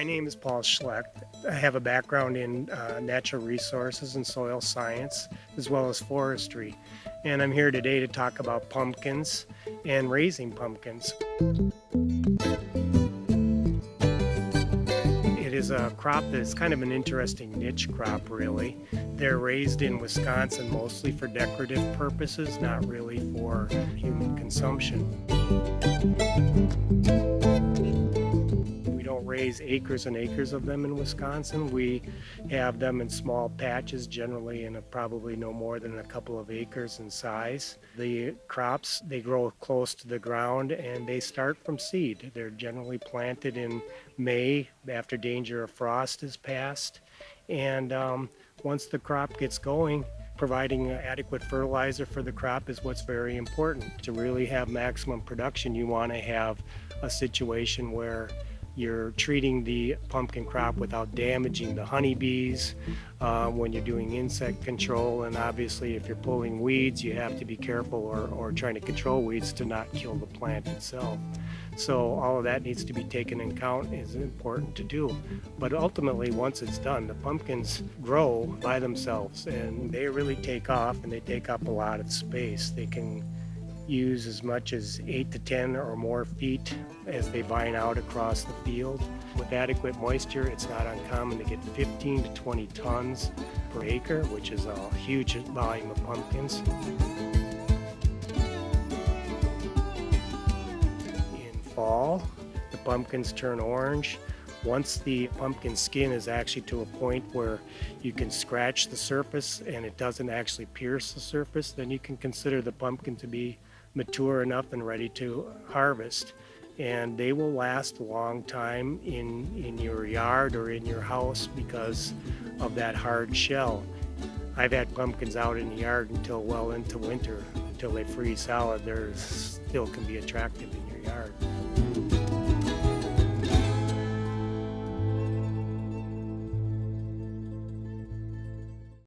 name is Paul Schlecht. I have a background in natural resources and soil science, as well as forestry. And I'm here today to talk about pumpkins and raising pumpkins. It is a crop that's kind of an interesting niche crop, really. They're raised in Wisconsin mostly for decorative purposes, not really for human consumption. We don't raise acres and acres of them in Wisconsin. We have them in small patches, generally in probably no more than a couple of acres in size. The crops, they grow close to the ground and they start from seed. They're generally planted in May after danger of frost is passed. And once the crop gets going, providing adequate fertilizer for the crop is what's very important. To really have maximum production, you want to have a situation where you're treating the pumpkin crop without damaging the honeybees when you're doing insect control. And obviously, if you're pulling weeds, you have to be careful or trying to control weeds to not kill the plant itself. So all of that needs to be taken in account, is important to do. But ultimately, once it's done, the pumpkins grow by themselves and they really take off, and they take up a lot of space. They can use as much as 8 to 10 or more feet as they vine out across the field. With adequate moisture, it's not uncommon to get 15 to 20 tons per acre, which is a huge volume of pumpkins. In fall, the pumpkins turn orange. Once the pumpkin skin is actually to a point where you can scratch the surface and it doesn't actually pierce the surface, then you can consider the pumpkin to be mature enough and ready to harvest. And they will last a long time in your yard or in your house because of that hard shell. I've had pumpkins out in the yard until well into winter, until they freeze solid. They still can be attractive in your yard.